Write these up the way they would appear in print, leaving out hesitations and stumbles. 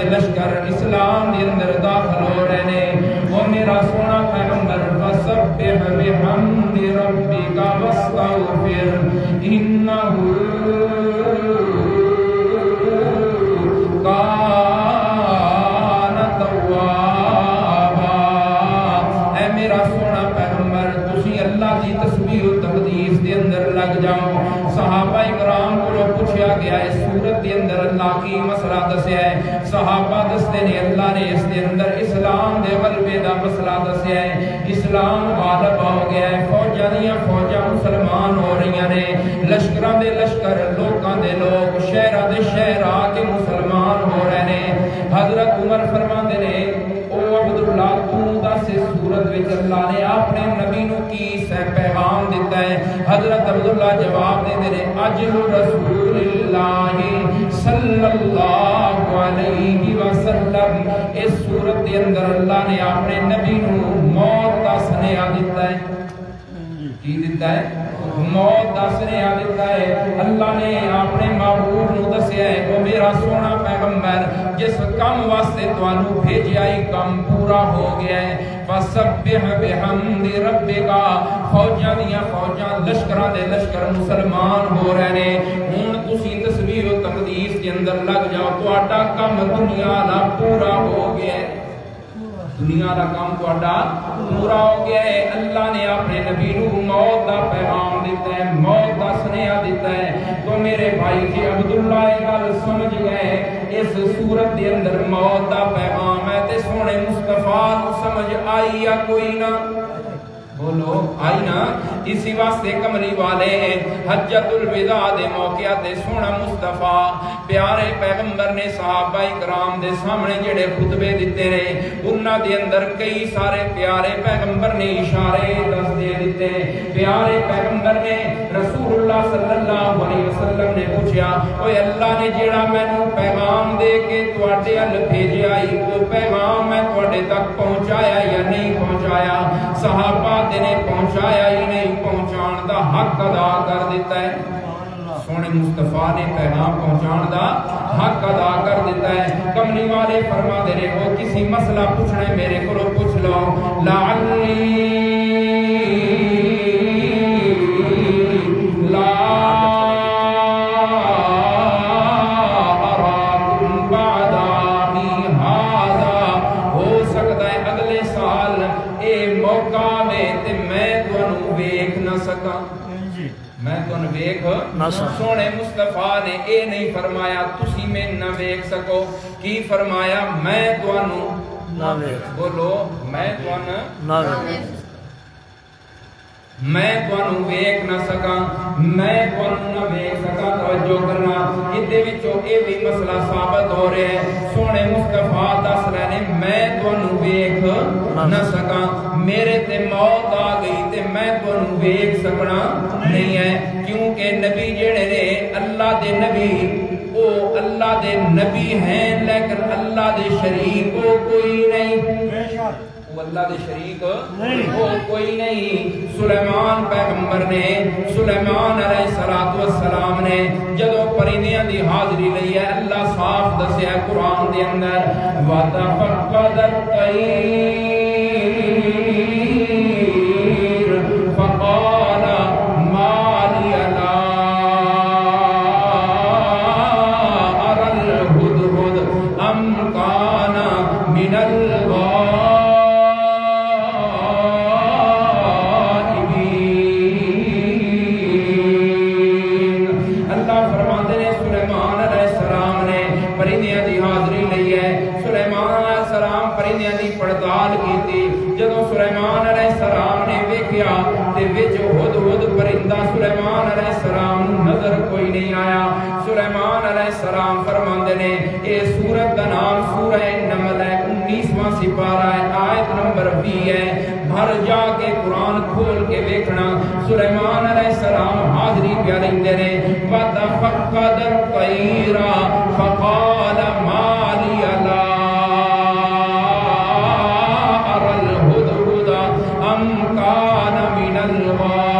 لشکر اسلام دے اندر داخل ہو رہے نے وہ میرا سونا پیغمبر فسبح بحمد ربک واستغفر انہ کان توابا۔ اے میرا سونا پیغمبر تسی اللہ دی تسبیح و تقدیس دے اندر لگ جاؤ۔ صحابہ اکرام کو پوچھا گیا اس صورت کے اندر اللہ کی مسئلہ دسیا ہے، صحابہ دستے نے اللہ نے اس کے اندر اسلام دے غلبے دا مسئلہ دسیا ہے، اسلام غالب ہو گیا ہے، فوجاں دیاں فوجاں مسلمان ہو رہی نے، لشکراں دے لشکر لوکاں دے لوگ شہراں دے شہر آ کے مسلمان ہو رہے نے۔ حضرت عمر فرماندے نے او عبداللہ تو دس صورت وچ اللہ نے اپنے نبی نو کی پیغام دیتا ہے؟ حضرت عبداللہ جواب دے دے اجل رسول اللہ صلی اللہ علیہ وسلم۔ اس صورت کے اندر اللہ نے اپنے نبی نو موت دا سنیا دیتا ہے۔ کی دیتا ہے؟ موت دا سنیا دیتا ہے۔ اللہ نے اپنے محبوب نو دسیا ہے وہ میرا سونا پیغمبر جس کم واسطے تانوں بھیجیا ہی کم پورا ہو گیا ہے۔ فسبح بحمد ربک، فوجاں دیاں فوجاں لشکراں دے لشکر مسلمان ہو رہے نے۔ ہن تسی تسبیح و تقدیس کے اندر لگ جاؤ، تہاڈا کم دنیا دا پورا ہو گیا ہے، دنیا دا کام تہاڈا پورا ہو گیا ہے۔ اللہ نے اپنے نبی نو موت دا پیغام دیتا ہے، موت دا سنیا دیتا ہے۔ تو میرے بھائی جی عبداللہ یہ گل سمجھ گئے اس صورت دے اندر موت دا پیغام ہے تے سونے مصطفیٰ کو سمجھ آئی یا کوئی نہ؟ بولو آئی نا؟ اسی واسطے کملی والے حجت الوداع دے موقع تے سونا مصطفیٰ پیارے پیغمبر نے صحابہ اکرام دے سامنے جڑے خطبے دیتے رہے انہاں دے اندر کئی سارے پیارے پیغمبر نے اشارے دس دے دیتے۔ پیارے پیغمبر نے رسول اللہ صلی اللہ علیہ وسلم نے پوچھا اوے اللہ نے جڑا مینوں پیغام دے کے تواڈے ال بھیجیا ہی وہ پیغام میں تواڈے تک پہنچایا یا نہیں پہنچایا؟ صحابہ نے پہنچایا ہی نہیں، پہنچان دا حق ادا کر دیتا ہے۔ سونے مصطفیٰ نے پیغام پہنچان دا حق ادا کر دیتا ہے۔ کملی والے فرما دے رہے ہو کسی مسئلہ پوچھنا ہے میرے کو پوچھ لو، لعلی لا اراکم بعد عامی ھذا، ہو سکتا ہے اگلے سال اے موقع سکا میں تو ویکھ نہ سکا۔ سونے مصطفیٰ نے اے نہیں فرمایا تسی میں نہ ویکھ سکو، کی فرمایا میں تانوں نہ ویکھ، بولو میں تانوں نہ ویکھ، میں تانوں ویکھ نہ سکا، میں تانوں نہ ویکھ سکا۔ توجہ کرنا ادھے وچوں اے بھی مسئلہ ثابت ہو رہا ہے۔ سونے مصطفیٰ دس رہے نے میں تانوں ویکھ نہ سکا، میرے تے موت آ گئی تے میں تانوں ویکھ سکنا نہیں ہے، کیونکہ نبی جڑے نے اللہ دے نبی او اللہ دے نبی ہیں لیکن اللہ دے شریک کو کوئی نہیں، وہ اللہ دے شریک وہ کوئی نہیں۔ سلیمان پیغمبر نے سلیمان علیہ السلام نے جدو پرندیاں دی حاضری لئی ہے اللہ صاف دسیا قرآن دے اندر وَتَفَقَّدَ الطَّيْرَ فَقَالَ مَا لِيَ لَا أَرَى الْهُدْهُدَ أَمْ كَانَ مِنَ پڑتال کی تھی۔ جدو سلیمان علیہ السلام نے ویکھیا تے وچ ہدہد پرندہ سلیمان علیہ السلام نظر کوئی نہیں آیا۔ سلیمان علیہ السلام فرماندے نے اے سورت دا نام سورہ نمل ہے، 19واں سپارہ ہے، آیت نمبر 20 ہے. گھر جا کے قرآن کھول کے دیکھنا. سلیمان علیہ السلام حاضری پہ لیندے نے. وَتَفَقَّدَ الطَّيْرَ فَقَالَ مَا لِيَ لَا أَرَى الْهُدْهُدَ أَمْ كَانَ مِنَ الْغَائِبِينَ.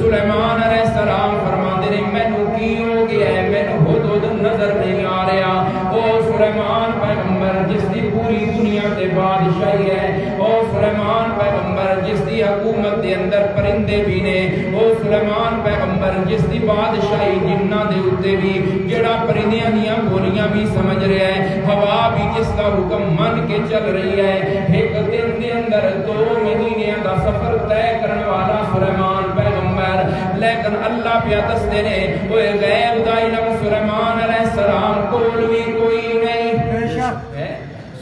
سلیمان علیہ السلام فرماندے نے مینوں کی ہو گیا ہے, مینوں ہدہد نظر نہیں آ رہا. او سلیمان پیغمبر جس دی پوری دنیا تے بادشاہی ہے, او سلیمان پیغمبر جس دی حکومت دے اندر پرندے بھی نے, او سلیمان پیغمبر جس دی بادشاہی جنہ دے اتے بھی, جڑا پرندیاں دیاں بولیاں بھی سمجھ رہا ہے, ہوا بھی جس کا حکم من کے چل رہی ہے. ایک دن دے اندر 2 مہینے دا سفر طے کرنے والا سلیمان پیغمبر, لیکن اللہ پیا دستے نے وہ غیب دا علم سلیمان علیہ السلام کول بھی کوئی نہیں.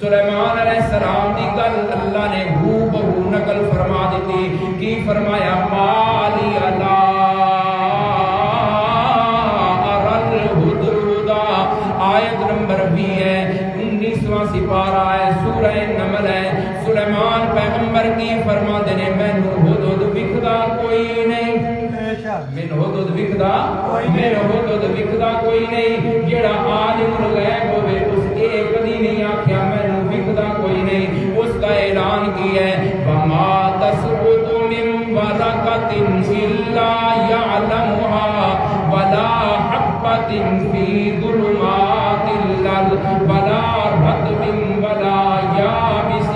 سلیمان علیہ السلام دی گل اللہ نے ہو بہو نقل فرما دیتی. کی فرمایا مالی لا ارل ہدہد. آیت نمبر 20 ہے, 19واں سپارہ ہے, سورہ نمل ہے. سلیمان پیغمبر کی فرما دینے مینوں ہدہد وکھدا کوئی نہیں, مینوں ہدہد وکھدا کوئی نہیں. جڑا عالم الغیب ہوے اس ایک کدی نہیں آکھیا مینوں وکھدا کوئی نہیں. اس کا اعلان کیا ہے وما تسقط من ورقۃ الا يعلمها ولا حبۃ فی ظلمات الارض ولا رطب ولا یابس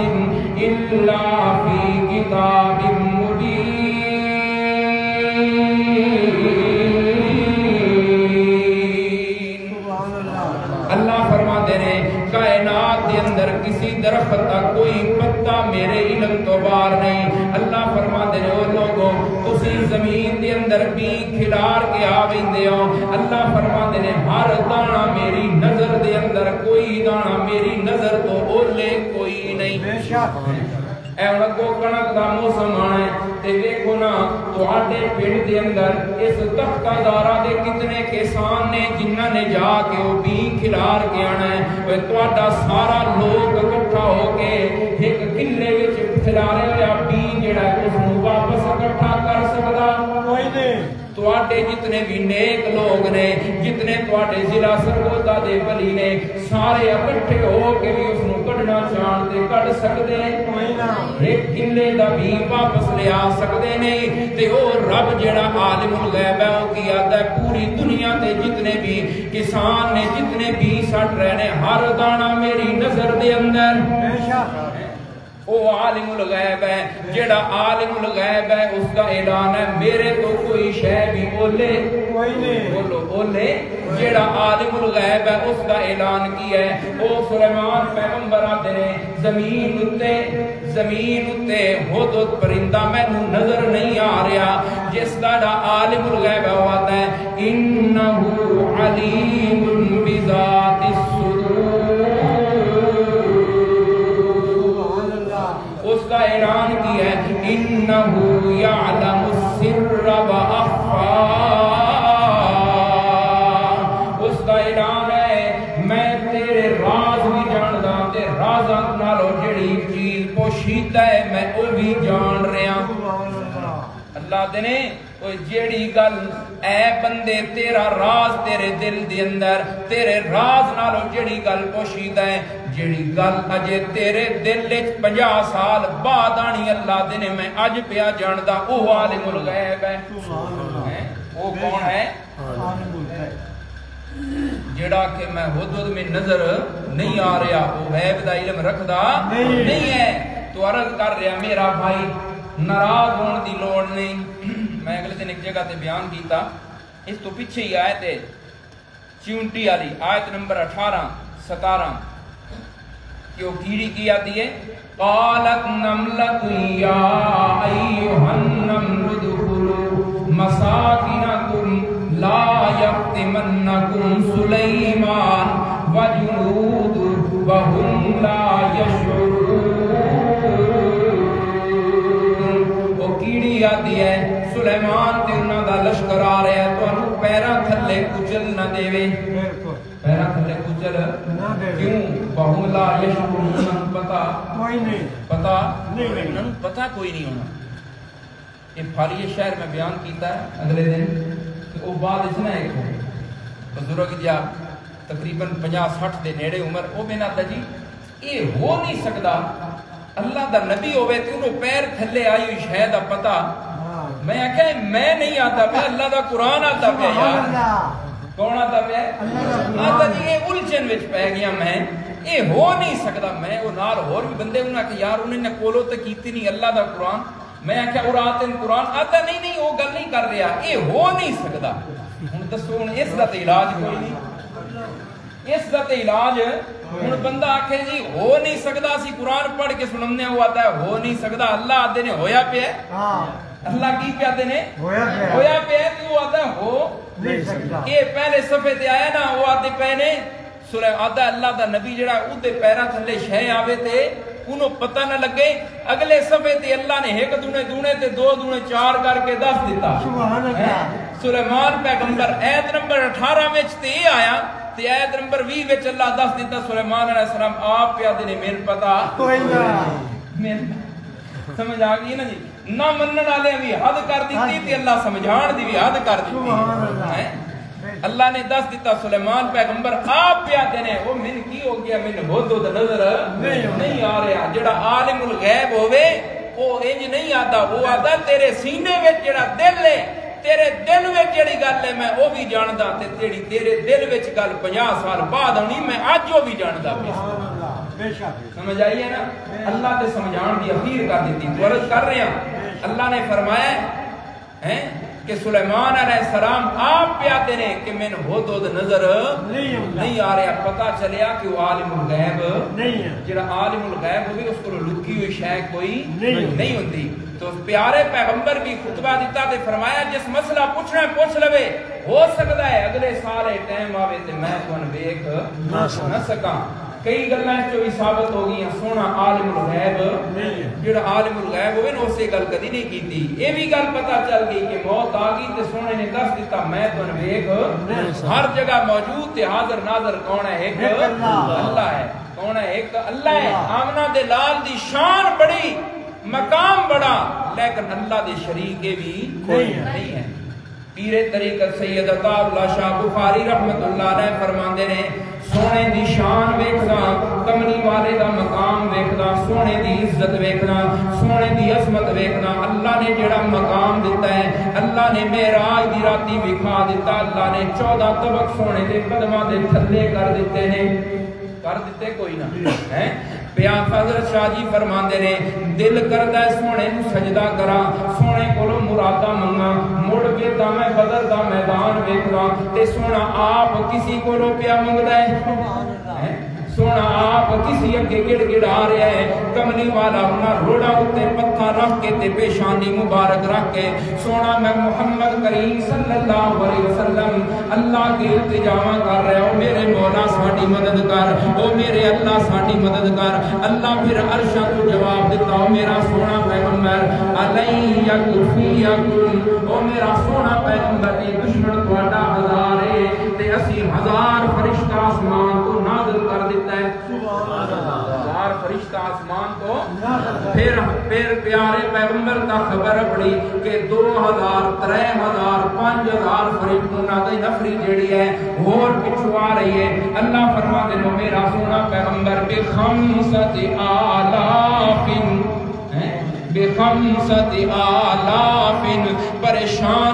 الا فی کتاب کسی درخت کا کوئی پتا میرے علم تو باہر نہیں. اللہ فرماتے ہیں او لوگوں تسی زمین دے اندر بھی کھلار کے آویندے ہو. اللہ فرماتے ہیں ہر دانا میری نظر دے اندر, کوئی دانا میری نظر تو اولے کوئی نہیں. اے لگو کنک دا موسم آنا ہے تے دیکھو نا تواڈے پنڈ دے اندر اس تختہ دارا دے کتنے کسان نے جنہاں نے جا کے وہ بی کھلار کے آنا ہے. تواڈا سارا لوگ اکٹھا ہو کے ایک کلے وچ کھلارے ہویا بی جڑا ہے اس نوں واپس اکٹھا کر سکدا کوئی نہیں. تواڈے جتنے بھی نیک لوگ نے, جتنے تواڈے ضلع سرگودا دے ولی نے, سارے اکٹھے ہو کے بھی اس نوں کڈنا چاہن تے کڈ سکدے کوئی نہ. ایک کلے دا بھی واپس لے آ سکدے نہیں. تے او رب جڑا عالم الغیب ہے او کی آتا ہے پوری دنیا تے جتنے بھی کسان نے, جتنے بھی سٹ رہے نے, ہر دانا میری نظر دے اندر. او عالم الغیب ہے. جڑا عالم الغیب ہے اس کا اعلان ہے میرے تو کوئی شے بھی اولے کوئی نہیں. بولو اولے. جڑا عالم الغیب ہے اس کا اعلان کیا ہے. او سلیمان پیغمبر آتے ہیں زمین اتے ہدہد پرندہ مینوں نظر نہیں آ رہا. جس کا عالم الغیب ہے وہ آتا ہے انہ علیم بذات الصدور. اس کا اعلان کیا ہے انہو یعلم السر واخفا. اس کا اعلان ہے میں تیرے راز بھی جاندا تے رازاں نالوں جڑی چیز پوشیدہ ہے میں او بھی جان رہا. اللہ دے نے جیڑی گل اے بندے تیرا راز تیرے دل دے اندر, تیرے راز نالوں جیڑی گل پوشیدہ ہے, جیڑی گل اجے تیرے دل وچ 50 سال بعد آنی اللہ دے نے میں اج پیا جاندا او عالم الغیب ہے. او کون ہے؟ جڑا کہ میں ہدہد میں نظر نہیں آ رہا وہ غیب دا علم رکھدا نہیں ہے. تو عرض کر رہا میرا بھائی ناراض ہون دی لوڑ نہیں. میں اگلے دن ایک جگہ تے بیان کیتا, اس تو پیچھے ہی آیت ہے 64 والی آیت نمبر 18-17 کہ وہ کیڑی کی آتی ہے قالت نملۃ یا ایھا النمل ادخلوا مساکنکم لا یفتمنکم سلیمان وجنودہ وهم لا یشعرون. وہ کیڑی آتی ہے سلیمان تے انہاں دا لشکر آ رہا ہے, تانوں پیراں تھلے کچل نہ دے, پیراں تھلے کچل کچل کیوں بہم لا یشکرون پتا کوئی نہیں پتا کوئی نہیں ہونا. یہ پھالی شہر میں بیان کیتا ہے اگلے دن کہ وہ بعد اس نے ایک بزرگ جا تقریباً 50-60 دے نیڑے عمر وہ میں نہ جی یہ ہو نہیں سکتا اللہ دا نبی ہوئے تو انہوں پیر تھلے آئی ہوئی شہ دا پتا. میں آکھا میں نہیں آتا پہ اللہ دا قرآن آتا پہ یار. کون آتا پہ آتا جی یہ الجھن وچ پہ گیا میں یہ ہو نہیں سکتا. میں وہ نال اور بھی بندے انہاں کہ یار انہیں نے کولو تو کیتی نہیں اللہ دا قرآن. میں آکھا اور آتے ہیں قرآن آتا نہیں وہ گل نہیں کر رہا یہ ہو نہیں سکتا. ہن دسو ہن اس دا تے علاج کوئی نہیں. اس دا تے علاج ہن بندہ آکھے جی ہو نہیں سکتا اسی قرآن پڑھ کے سننے ہوا آتا ہے ہو نہیں سکتا. اللہ آدھے نے ہویا پہ ہے اللہ کی کیا آدھے نے ہویا پہ ہے تو آدھا ہو نہیں سکتا. یہ پہلے صفحے تے آیا نا وہ آدھے پہنے سورہ آدھا اللہ دا نبی جڑا اودے پیرا تھلے شہ آوے تے انہوں پتہ نہ لگے. اگلے صفحے تے اللہ نے ایک دونے دونے تے دو دونے چار کر کے 10 دیتا. سلیمان پیغمبر ایت نمبر 18 میں تے آیا تے ایت نمبر 20 وچ اللہ 10 دیتا. سلیمان علیہ السلام آپ پیادے نے میرے پتا سمجھ آ گئی نا جی. نہ منن والے بھی حد کر دیتی تے اللہ سمجھان دی بھی حد کر دیتی. اللہ نے 10 دیتا سلیمان پیغمبر آپ پیادے نے وہ من کی ہو گیا من حدود نظر نہیں آ رہا. جڑا عالم الغیب ہوئے وہ انج نہیں آتا. وہ آتا تیرے سینے وچ جڑا دل ہے تیرے دل وچ جڑی گل ہے میں وہ بھی جاندا تے تیرے دل وچ گل 50 سال بعد ہونی میں اج وہ بھی جاندا پیا. سمجھ آئیے نا. اللہ تے سمجھان دی اخیر کر دیتی. تو عرض کر رہے ہیں اللہ نے فرمایا ہے کہ سلیمان علیہ السلام آپ پیاتے نے کہ میں حدود نظر نہیں آ رہا. پتہ چلیا کہ وہ عالم الغیب نہیں ہے. جڑا عالم الغیب ہوئی اس کو لکی ہوئی شے کوئی نہیں ہوتی. تو پیارے پیغمبر بھی خطبہ دیتا تے فرمایا جس مسئلہ پوچھنا پوچھ لوے ہو سکتا ہے اگلے سارے ٹائم آوے تے میں تھن ویکھ نہ سکاں. کئی گلاں جو بھی ثابت ہو گئی سونا عالم الغیب جڑا عالم الغیب ہوئے نا اسے گل کدی نہیں کیتی. یہ بھی گل پتہ چل گئی کہ موت آ گئی تے سونے نے 10 دیتا میں تن ویکھ ہر جگہ موجود تے حاضر ناظر کون ہے ایک اللہ ہے. کون ہے ایک اللہ ہے. آمنہ دے لال دی شان بڑی مقام بڑا لیکن اللہ دے شریک بھی نہیں ہے. پیر طریقت سید عطا اللہ شاہ بخاری رحمت اللہ علیہ فرماندے نے سونے دی شان ویکھنا کملی والے دا مقام ویکھنا سونے دی عزت ویکھنا سونے دی عظمت ویکھنا. اللہ نے جڑا مقام دیتا ہے اللہ نے معراج دی راتی وکھا دیتا. اللہ نے 14 طبق سونے دے قدماں دے تھلے کر دیتے نے. کر دیتے کوئی نہ ہے. بیان حضرت شاہ جی فرماندے نے دل کردا ہے سونے نو سجدہ کراں سونے کولو مرادا منگاں مڑ کے تا میں بدر دا میدان ویکھاں تے سونا آپ کسی کولو پیا منگدا ہے. سونا آپ کسی اگے گڑ گڑ آ رہا ہے. کملی والا انہاں روڑا اتے پتھر رکھ کے تے پیشانی مبارک رکھ کے سونا میں محمد کریم صلی اللہ علیہ وسلم اللہ کے التجاواں کر رہا ہوں میرے مولا ساڈی مدد کر او میرے اللہ ساڈی مدد کر. اللہ پھر عرشاں تو جواب دیتا او میرا سونا پیغمبر علی یکفیکم او میرا سونا پیغمبر اے دشمن تہاڈا 1000 ہے تے اسی 1000 فرشتہ آسمان کو نازل کر دیتا ہے. 1000 فرشتہ آسمان کو پھر پیارے پیغمبر کا خبر پڑی کہ 2000 3000 5000 فرشتوں دی نفری جڑی ہے اور پچھو آ رہی ہے. اللہ فرماتے ہیں میرا سونا پیغمبر بخمسۃ آلاف پریشان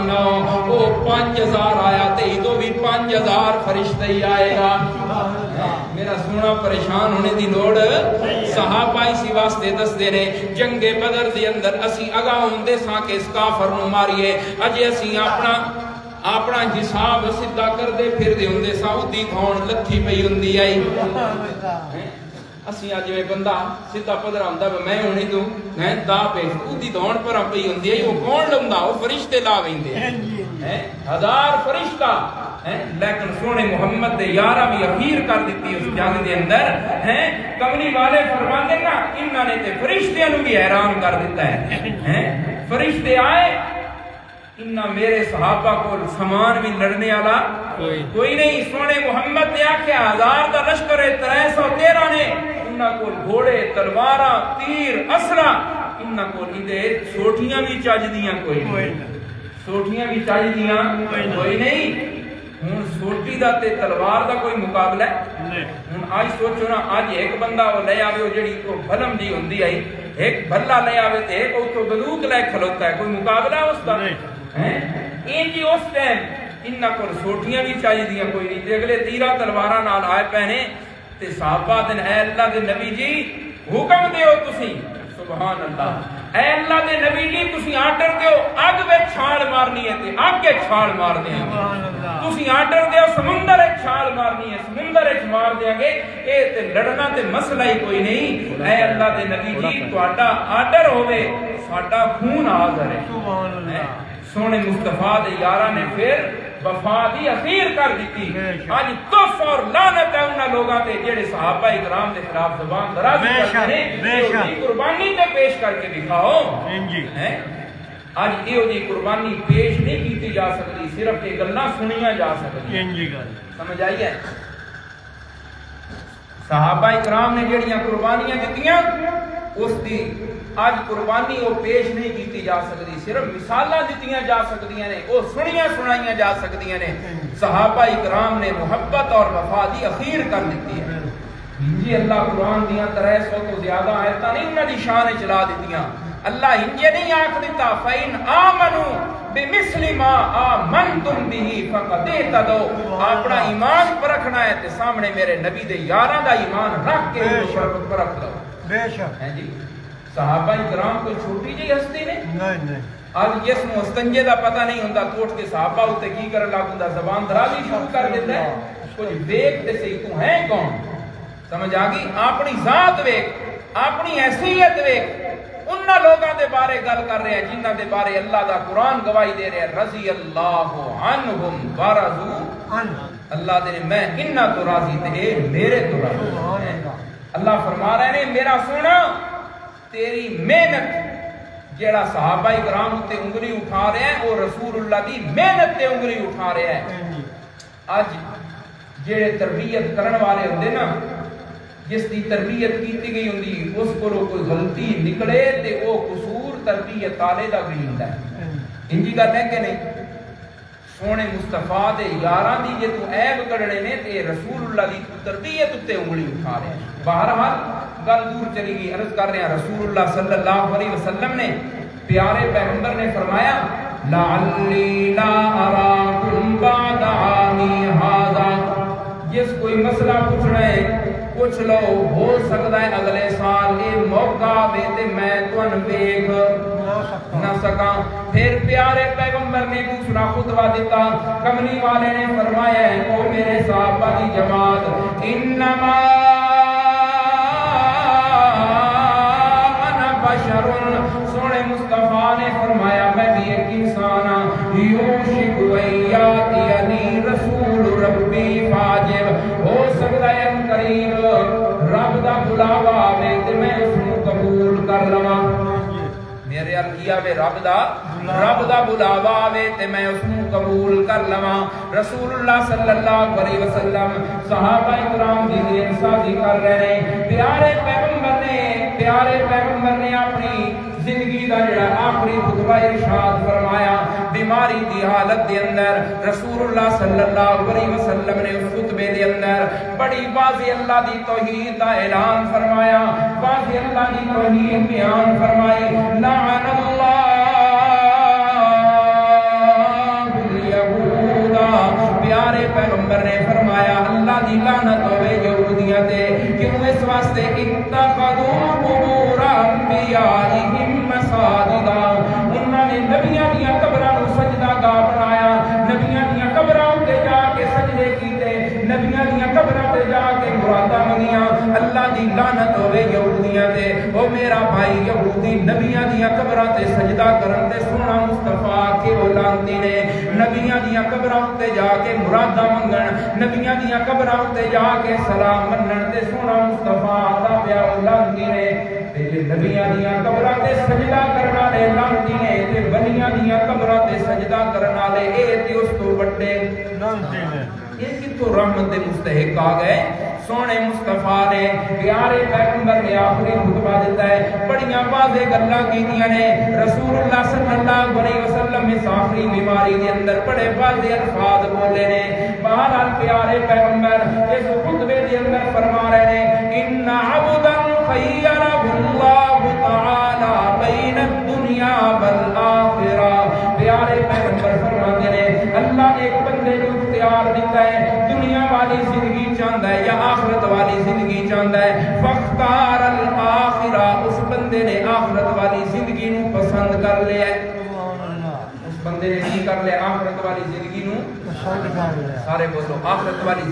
نہ ہو وہ 5000 آیا تے تو بھی 5000 فرشتے ہی آئے گا. میرا سونا پریشان ہونے دی لوڑ. صحابہ اسی واسطے دس دے رہے جنگ بدر دے اندر اسی اگاں ہوندے ساں کہ اس کافر نو ماریے اجے اسی اپنا حساب سیدھا کر دے پھر دے ہوندے سا اودی کھون لتھی پئی ہوندی آئی. اسی آج میں بندہ سیدھا پدرا ہوندا میں ہونے تو میں دا پہ اودی دھون پر پئی ہوندی ہے. وہ کون لوندا وہ فرشتے لا ویندے ہیں 1000 فرشتہ لیکن سونے محمد دے یارہ بھی اخیر کر دیتی اس جنگ دے اندر ہیں. کملی والے فرماندے نا انہاں نے تے فرشتیاں نو بھی حیران کر دیتا ہے. فرشتے آئے انہاں میرے صحابہ کو سامان بھی لڑنے والا کوئی نہیں. سونے محمد نے آکھیا 1000 دا لشکر 313 نے انہاں کو گھوڑے تلواراں تیر اسرا انہاں کو ایندے سوٹیاں بھی چجدیاں کوئی نہیں. سوٹیاں بھی چجدیاں کوئی نہیں. ہن سوٹی دا تے تلوار دا کوئی مقابلہ ہے؟ ہن آج سوچو نا آج ایک بندہ وہ لے آوے وہ جڑی کو بھلم جی ہوندی آئی ایک بھلا لے آوے تے ایک اوتھوں بندوق لے کھلوتا ہے کوئی مقابلہ اس دا این جی اس ٹائم انہاں کو سوٹیاں بھی چاہیے کوئی نہیں تے اگلے تیرا تلواراں نال آئے پہنے تے صحابہ دن اے اللہ دے نبی جی حکم دیو تسی سبحان اللہ اے اللہ دے نبی جی تسی آرڈر دیو اگ وچ چھال مارنی ہے تے اگ کے چھال مار دیں گے. تسی آرڈر دیو سمندر وچ چھال مارنی ہے سمندر وچ مار دیں گے. اے تے لڑنا تے مسئلہ ہی کوئی نہیں. اے اللہ دے نبی جی تہاڈا آرڈر ہوے ساڈا خون حاضر ہے. سبحان اللہ. سونے مصطفیٰ دے یاراں نے پھر وفا دی اخیر کر دیتی. آج کف اور لعنت ہے انہاں لوگاں تے جڑے صحابہ کرام دے خلاف زبان دراز کرتے ہیں. قربانی تے پیش کر کے دکھاؤ. آج یہ جی قربانی پیش نہیں کیتی جا سکتی صرف یہ گلاں سنیاں جا سکتی. سمجھ آئی ہے؟ صحابہ کرام نے جڑیاں قربانیاں دتیاں اس دی آج قربانی وہ پیش نہیں کیتی جا سکتی صرف مثالاں دتیاں جا سکدیاں نے وہ سنیاں سنائیاں جا سکدیاں نے. صحابہ کرام نے محبت اور وفا دی اخیر کر دیتی ہے. جی اللہ قرآن دیاں 300 تو زیادہ آیتاں نہیں انہاں دی شان چلا دتیاں. اللہ انجے نہیں آکھ دیتا فَإِنْ آمَنُوا بِمِثْلِ مَا آمَنْتُمْ بِهِ فَقَدْ اهْتَدَوْا. اپنا ایمان پرکھنا ہے تے سامنے میرے نبی دے یاراں دا ایمان رکھ کے پرکھ لو. بے شک ہے جی. صحابہ کرام کوئی چھوٹی جی ہستی نے نہیں. آج جس مستنجے دا پتہ نہیں ہوندا تو اٹھ کے صحابہ ہوتے کی کرن لگ ہوندا زبان درازی شروع کر دیتا ہے. کچھ دیکھ تے صحیح تو ہے کون. سمجھ آ گئی؟ اپنی ذات ویکھ اپنی حیثیت ویکھ. انہاں لوگاں دے بارے گل کر رہے ہیں جنہاں دے بارے اللہ دا قرآن گواہی دے رہے ہیں رضی اللہ عنہم ورضوا عنہ. اللہ دے میں انہاں تو راضی تے میرے تو راضی. اللہ فرما رہے ہیں میرا سونا تیری محنت جیڑا صحابہ کرام تے انگلی اٹھا رہے ہیں وہ رسول اللہ دی محنت تے انگلی اٹھا رہے ہیں. آج جیڑے تربیت کرن والے ہوندے نا جس دی تربیت کیتی گئی ہوندی اس کو کوئی غلطی نکلے تے وہ قصور تربیت والے دا بھی ہوندا ہے. انجی گل ہے کہ نہیں؟ سونے مصطفیٰ دے یاراں دی جے تو عیب کڈنے نے تے رسول اللہ دی تربیت تے انگلی اٹھا رہے ہیں. بہرحال گل دور چلی گئی. عرض کر رہے ہیں رسول اللہ صلی اللہ علیہ وسلم نے پیارے پیغمبر نے فرمایا لعلی لا اراکم بعد عامی ھذا. جس کوئی مسئلہ پوچھنا ہے پوچھ لو ہو سکتا ہے اگلے سال یہ موقع دے تے میں تن ویکھ نہ سکاں. پھر پیارے پیغمبر نے دوسرا خطبہ دیتا. کملی والے نے فرمایا ہے او میرے صحابہ دی جماعت انما انا بشر. سونے مصطفیٰ نے فرمایا میں بھی ایک انسان ہوں. یوشک ویاتی رسول ربی فاجر. ہو سکتا ہے قریب رب دا بلاوا آوے تے میں اس کو قبول کر لواں. میرے کیا وے رب دا بلاوا آوے تے میں اس کو قبول کر لواں. رسول اللہ صلی اللہ علیہ وسلم صحابہ کرام دی انصافی کر رہے ہیں. پیارے پیغمبر نے اپنی زندگی دا جڑا آخری خطبہ ارشاد فرمایا بیماری دی حالت دے اندر رسول اللہ صلی اللہ علیہ وسلم نے اس خطبے دے اندر بڑی واضح اللہ دی توحید دا اعلان فرمایا. واضح اللہ دی توحید بیان فرمائی. لعن اللہ الیہود. پیارے پیغمبر نے فرمایا اللہ دی لعنت ہوے یہودیاں تے. کیوں؟ اس واسطے اتخذوا قبور انبیائہم مساجدا. انہاں نے نبیاں دیاں قبراں نوں سجدہ گاہ بنایا. نبیاں دیاں قبراں تے جا کے سجدے کیتے. نبیاں دیاں قبراں تے جا کے مراداں منگیاں. اللہ دی لعنت ہوے یہودیاں تے. او میرا بھائی یہودی نبیاں دیاں قبراں تے سجدہ کرن تے سونا مصطفیٰ کے وہ لعنتی نے. نبیاں دیاں قبراں تے جا کے مراداں منگن. نبیاں دیاں قبراں تے جا کے سلام منن تے سونا مصطفیٰ دا پیارا لعنتی نے. تے نبیاں دیاں قبراں تے سجدہ کرن والے لعنتی نے تے ولیاں دیاں قبراں تے سجدہ کرن والے اے تے اس تو وڈے لعنتی نے یہ کتوں رحمت دے مستحق آ گئے سونے مصطفیٰ نے پیارے پیغمبر نے آخری خطبہ دیتا ہے بڑیاں واضح گلاں کیتیاں نے رسول اللہ صلی اللہ علیہ وسلم اس آخری بیماری دے اندر بڑے واضح الفاظ بولے نے بہرحال پیارے پیغمبر اس خطبے دے اندر فرما رہے ہیں ان عبدا خیرہ اللہ تعالی بین الدنیا والآخرہ پیارے پیغمبر فرماتے ہیں اللہ نے ایک بندے کو اختیار دیتا ہے دنیا والی زندگی چاہتا ہے یا آخرت والی زندگی چاہتا ہے فاختار الآخرہ اس بندے نے آخرت والی زندگی نو پسند کر لیا ہے اس بندے نے کی کر لیا آخرت والی زندگی نو پسند کر لیا سارے بولو آخرت والی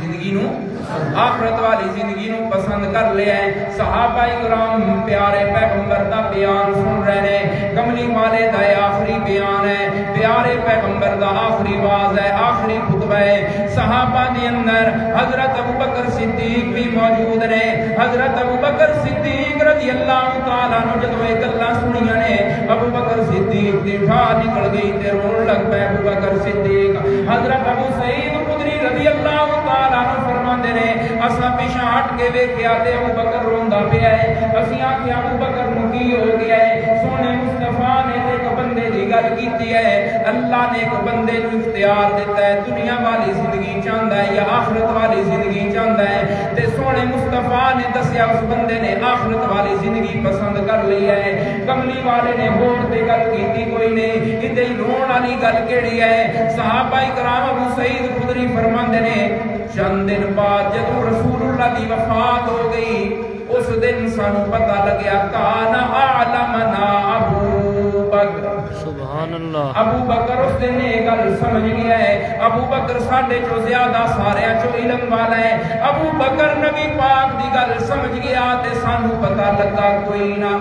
زندگی نو پسند کر لیا ہے صحابہ کرام پیارے پیغمبر دا بیان سن رہے ہیں کملی والے دا آخری بیان ہے پیارے پیغمبر دا آخری واز ہے آخری خطبہ ہے صحابہ دے اندر حضرت ابوبکر صدیق بھی موجود نے حضرت ابوبکر صدیق رضی اللہ تعالیٰ عنہ جدو ایک اللہ سنیاں نے ابوبکر صدیق دی ٹھا نکل گئی تے رون لگ پے ابوبکر صدیق حضرت ابو سعید خدری رضی اللہ تعالیٰ عنہ فرماندے نے اساں پیچھے ہٹ کے ویکھیا تے ابوبکر روندا پیا ہے اسی آکھیا ابوبکر نو کی ہو گیا ہے سونے مصطفیٰ نے ایک بندے دی گل کیتی ہے اللہ نے ایک بندے نو اختیار دیتا ہے دنیا والی زندگی چاہتا ہے یا آخرت والی زندگی چاہتا ہے تے سونے مصطفیٰ نے دسیا اس بندے نے آخرت والی زندگی پسند کر لی ہے کملی والے نے ہور تے گل کیتی کوئی نہیں ادھے رون والی گل کیڑی ہے صحابہ کرام ابو سعید خدری فرماندے نے چند دن بعد جب رسول اللہ دی وفات ہو گئی اس دن سانو پتہ لگیا کانا اعلمنا ابو بکر سبحان اللہ ابو بکر اس دن یہ گل سمجھ گیا ہے ابو بکر ساڈے چو زیادہ سارے چو علم والا ہے ابو بکر نبی پاک دی گل سمجھ گیا تے سانو پتہ لگا کوئی نہ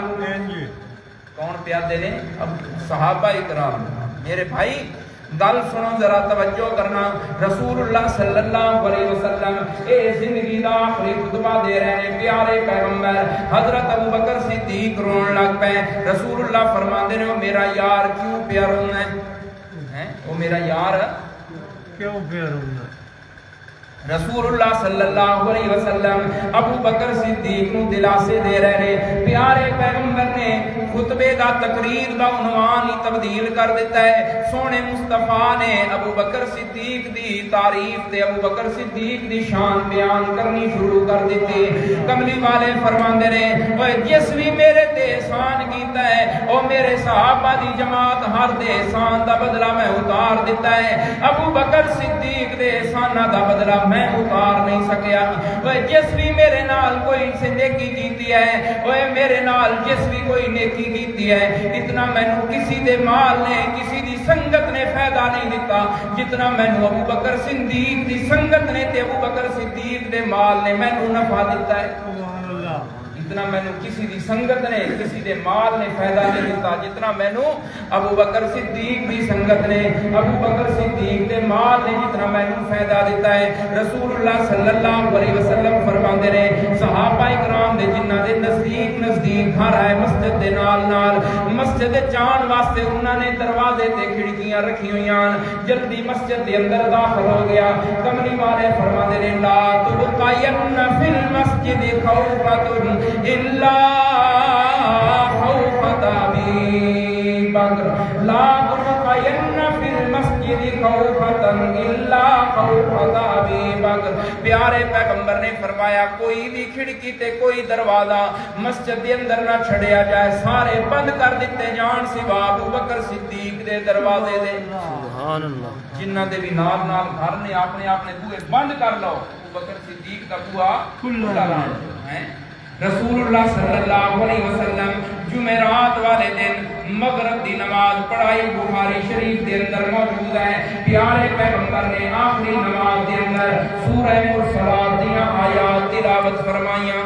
کون پیادے نے صحابہ کرام میرے بھائی گل سنو ذرا توجہ کرنا رسول اللہ صلی اللہ علیہ وسلم اے زندگی دا آخری خطبہ دے رہے ہیں پیارے پیغمبر حضرت ابوبکر صدیق رون لگ پے رسول اللہ فرماندے نے میرا یار کیوں پیا رونا ہے وہ میرا یار کیوں پیا رونا رسول اللہ صلی اللہ علیہ وسلم ابو بکر صدیق نو دلاسے دے رہے ہیں پیارے پیغمبر نے خطبے دا تقریر دا عنوان ہی تبدیل کر دیتا ہے سونے مصطفیٰ نے ابو بکر صدیق دی تعریف تے ابو بکر صدیق دی شان بیان کرنی شروع کر دیتے کملی والے فرماندے نے اوے جس بھی میرے تے احسان کیتا ہے او میرے صحابہ دی جماعت ہر دے احسان دا بدلہ میں اتار دیتا ہے ابو بکر صدیق دے احسانہ دا بدلہ میں اتار نہیں سکیا وہ جس بھی میرے نال کوئی سے نیکی کیتی ہے وہ میرے نال جس بھی کوئی نیکی کیتی ہے اتنا مینوں کسی دے مال نے کسی دی سنگت نے فائدہ نہیں دیتا جتنا مینوں ابو بکر صدیق دی سنگت نے تے ابو بکر صدیق دے مال نے مینوں نفع دیتا ہے سبحان اللہ جتنا مینوں کسی دی سنگت نے کسی دے مال نے فائدہ نہیں دیتا جتنا مینوں ابو بکر صدیق دی سنگت نے ابو بکر صدیق دے مال نے جتنا مینوں فائدہ دیتا ہے رسول اللہ صلی اللہ علیہ وسلم فرماندے نے صحابہ کرام دے جنہاں دے نزدیک گھر ہے مسجد دے نال مسجد جان واسطے انہاں نے دروازے تے کھڑکیاں رکھی ہوئیاں جلدی مسجد دے اندر داخل ہو گیا کملی والے فرماندے نے لا تبقین فی المسجد خوفۃ الا خوفۃ ابی بکر لا تبقین فی المسجد خوفۃ الا خوفۃ ابی بکر پیارے پیغمبر نے فرمایا کوئی بھی کھڑکی تے کوئی دروازہ مسجد دے اندر نہ چھڑیا جائے سارے بند کر دیتے جان سوا ابو بکر صدیق دے دروازے دے سبحان اللہ جنہاں دے بھی نال گھر نے اپنے بوئے بند کر لو ابو بکر صدیق دا بوا کھلا ہے رسول اللہ صلی اللہ علیہ وسلم جمعرات والے دن مغرب دی نماز پڑھائی بخاری شریف دے اندر موجود ہے پیارے پیغمبر نے آخری نماز دے اندر سورہ مرسلات دیاں آیات تلاوت فرمائیاں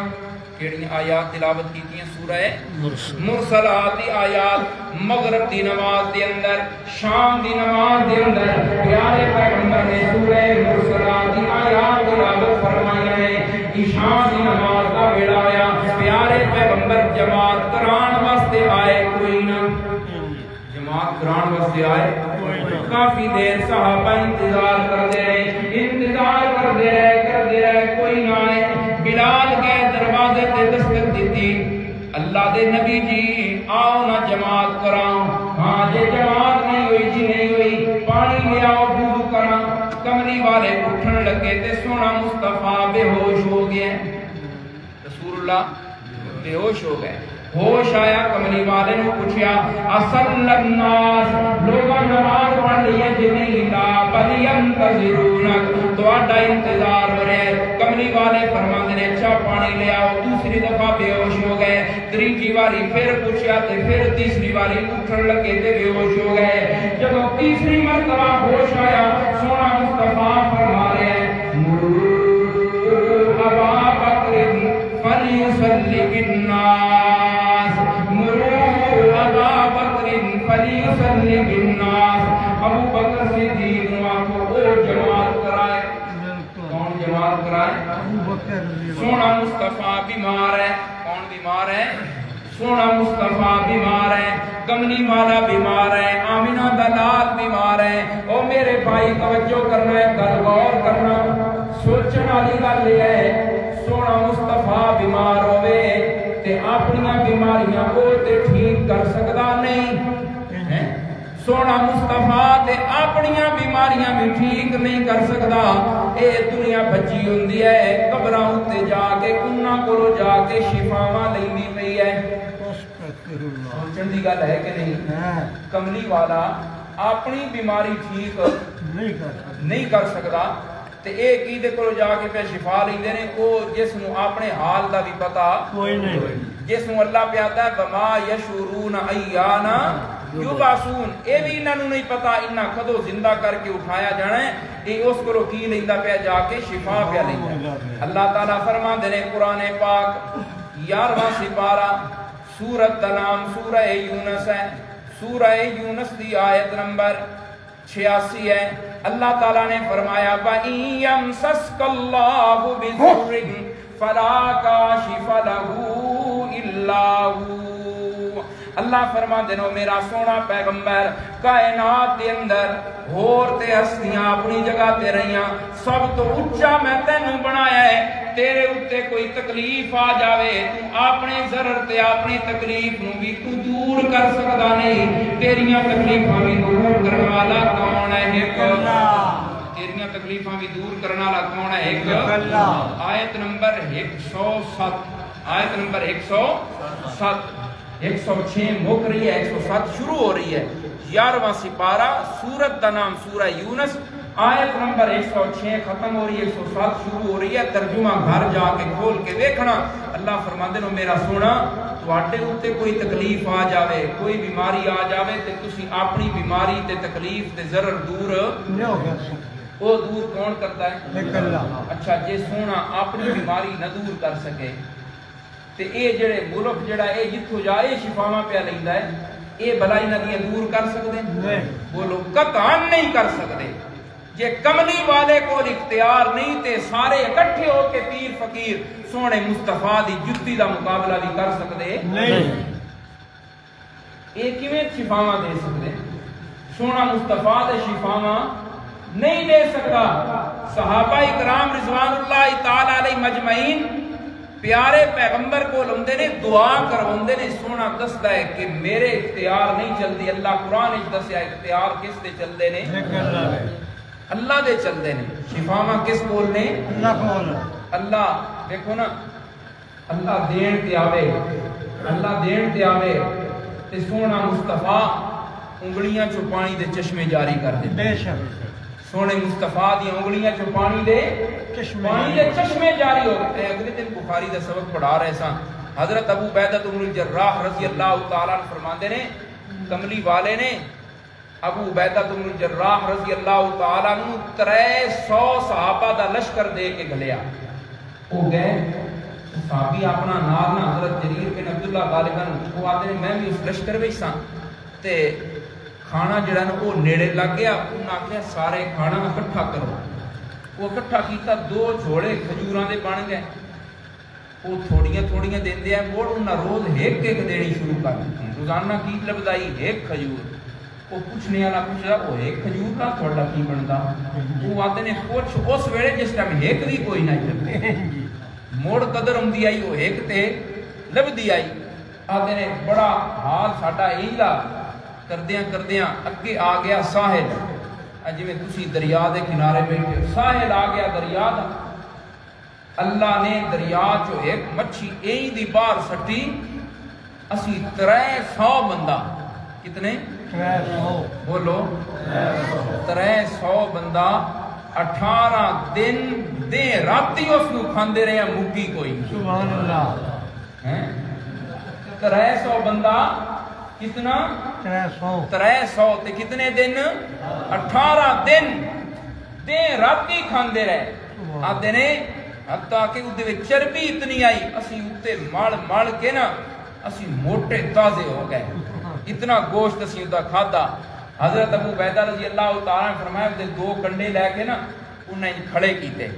کیڑی آیات تلاوت کیتیاں سورہ مرسلات دی آیات مغرب دی نماز دے اندر شام دی نماز دے اندر پیارے پیغمبر نے سورہ مرسلات دی آیات تلاوت فرمائیاں ہیں عشاء دی نماز دا ویلا آیا پیارے پیغمبر جماعت کران واسطے آئے کوئی نہ، جماعت کران واسطے آئے کافی دیر صحابہ انتظار کرتے رہے کوئی نہ آئے۔ بلال کے دروازے تے دستک دیتی، اللہ دے نبی جی آؤ نہ جماعت کراؤ۔ ہاں جے جماعت نہیں ہوئی جی نہیں ہوئی، پانی لے آؤ وضو کراں۔ کملی والے اٹھن لگے تے سونا مصطفیٰ بے ہوش ہو گئے، رسول اللہ بے ہوش ہو گئے۔ ہوش آیا، کملی والے نے پوچھا اصل الناس لوگاں نماز پڑھ لی ہے جی نہیں؟ لا بل ينتظرونک، تہاڈا انتظار ہو رہا ہے۔ کملی والے فرماندے نے اچھا پانی لے آؤ۔ دوسری دفعہ بے ہوش ہو گئے، تیسری باری پھر پوچھا تے پھر تیسری باری اٹھن لگے تے بے ہوش ہو گئے۔ جب تیسری مرتبہ ہوش آیا، سونا مصطفیٰ فرما رہے ہیں مروا ابا بکر فلیصلی بالناس، ابا بکر فلیصلی بالناس، ابو بکر صدیق کو او جماعت کرائے۔ کون جماعت کرائے؟ سونا مصطفیٰ بیمار ہے۔ کون بیمار ہے؟ سونا مصطفیٰ بیمار ہے، کملی والا بیمار ہے، آمینہ دلال بیمار ہے۔ او میرے بھائی توجہ کرنا ہے، گل غور کرنا، سوچن والی گل یہ ہے سونا مصطفیٰ بیمار ہوئے تے اپنی بیماریاں وہ تے ٹھیک کر سکتا نہیں، سونا مصطفیٰ تے اپنی بیماریاں بھی ٹھیک نہیں کر سکتا۔ اے دنیا بچی ہوندی ہے، قبراں تے جا کے انہاں کولوں جا کے شفاواں لیندی پئی ہے۔ سوچن دی گل ہے کہ نہیں؟ کملی والا اپنی بیماری ٹھیک نہیں کر سکتا تے اے کی دے کولوں جا کے پہ شفا لیندے نے، او جس نو اپنے حال دا بھی پتہ کوئی نہیں، جس نو اللہ پیادا ہے وما یشعرون ایانا یبعثون، اے بھی انہاں نوں نہیں پتا انہاں کدوں زندہ کر کے اٹھایا جانا ہے۔ اے اس کو کی لیندا پیا جا کے شفا پیا لیندا۔ اللہ تعالیٰ فرماندے نے قرآن پاک 11واں سپارہ سورت دا نام سورہ یونس ہے، سورہ یونس دی آیت نمبر 86 ہے۔ اللہ تعالیٰ نے فرمایا وَإِن يَمْسَسْكَ اللَّهُ بِضُرٍّ فَلَا كَاشِفَ لَهُ إِلَّا هُوَ۔ اللہ فرما دینا میرا سونا پیغمبر کائنات دے اندر ہور تے ہستیاں اپنی جگہ تے رہیاں، سب تو اچھا میں تینوں بنایا ہے۔ تیرے اتے کوئی تکلیف آ جاوے تو اپنے ضرر تے اپنی تکلیف نو بھی تو دور کر سکتا نہیں۔ تیریاں تکلیفاں بھی دور کرنے والا کون ہے؟ ایک اللہ۔ تیریاں تکلیفاں بھی دور کرنے والا کون ہے؟ ایک اللہ۔ آیت نمبر 107، آیت نمبر 107 106 مک رہی ہے، 107 شروع ہو رہی ہے۔ 11واں سپارہ سورت دا نام سورہ یونس، آیت نمبر 106 ختم ہو رہی ہے، 107 شروع ہو رہی ہے۔ ترجمہ گھر جا کے کھول کے دیکھنا۔ اللہ فرماندے نو میرا سونا تواڈے اوتے کوئی تکلیف آ جاوے، کوئی بیماری آ جاوے تے تسی اپنی بیماری تے تکلیف تے ضرر دور نہیں ہو گیا، وہ دور کون کرتا ہے؟ اللہ۔ اچھا جے سونا اپنی بیماری نہ دور کر سکے تے اے جڑے ملک جڑا اے جتھوں جائے شفاواں پیا لیندا ہے، اے بلائی ندیاں دور کر سکدے؟ بولو قطعاً نہیں کر سکدے۔ جے کملی والے کو اختیار نہیں تے سارے اکٹھے ہو کے پیر فقیر سونے مصطفیٰ دی جتی دا مقابلہ بھی کر سکدے نہیں۔ اے کیویں شفاواں دے سکدے؟ سونا مصطفیٰ دے شفاواں نہیں دے سکتا۔ صحابہ اکرام رضوان اللہ تعالی علیہ مجمعین پیارے پیغمبر کو لندے نے دعا کروندے نے، سونا دستا ہے کہ میرے اختیار نہیں چلدی۔ اللہ قرآن وچ دسیا اختیار کس تے چلدے نے؟ اللہ دے چلدے نے۔ شفاواں کس کول نے؟ اللہ کول۔ اللہ دیکھو نا، اللہ دین تے آوے، اللہ دین تے آوے تے سونا مصطفیٰ انگلیاں چوں پانی دے چشمے جاری کر دے۔ بے شک سونے مصطفیٰ دی انگلیاں چوں پانی دے چشمے جاری ہو گئے۔ اگلے دن بخاری دا سبق پڑھا رہے سن، حضرت ابو عبیدہ بن الجراح رضی اللہ تعالیٰ عنہ فرماندے نے کملی والے نے ابو عبیدہ بن الجراح رضی اللہ تعالیٰ عنہ 300 صحابہ دا لشکر دے کے گھلیا۔ وہ گئے صحابی اپنا نال نہ حضرت جریر بن عبداللہ غالباً وہ آتے ہیں میں بھی اس لشکر وچ ساں تے کھانا جڑا نا وہ نیڑے لگ گیا، انہاں آکھیا سارے کھانا اکٹھا کرو۔ وہ اکٹھا کیتا، 2 جھوڑے کھجوراں دے بن گئے۔ وہ تھوڑیاں تھوڑیاں دیندے ہیں موڑ انہاں روز ایک ایک دینی شروع کر دیتی روزانہ کی لبدائی ایک کھجور وہ پوچھنے والا پوچھ رہا وہ ایک کھجور کا تھوڑا کی بنتا وہ آتے نے کچھ اس ویلے جس ٹائم ایک بھی کوئی نہیں لبدے موڑ قدر ہوں آئی وہ ایک تے لبدی آئی آتے نے بڑا حال ساڈا ایلا کردیاں اگے آ گیا ساحل جی میں تسی دریا دے کنارے بیٹھے ساحل آ گیا دریا دا اللہ نے دریا چو ایک مچھی این دی بار سٹی اسی 300 بندہ کتنے 300 بولو 300 بندہ 18 دن دے راتی اس کو کھاندے رہے ہیں مکی کوئی سبحان اللہ 300 بندہ کتنا 300 تے کتنے دن 18 دن دے راتی کھاندے رہے آتے نے حتیٰ کہ ادھے چربی اتنی آئی اسی اتے مڑ کے نا اسی موٹے تازے ہو گئے اتنا گوشت اسی ادھا کھادا حضرت ابو عبیدہ رضی اللہ تعالیٰ نے فرمایا ادھے 2 کنڈے لے کے نا انہیں کھڑے کیتے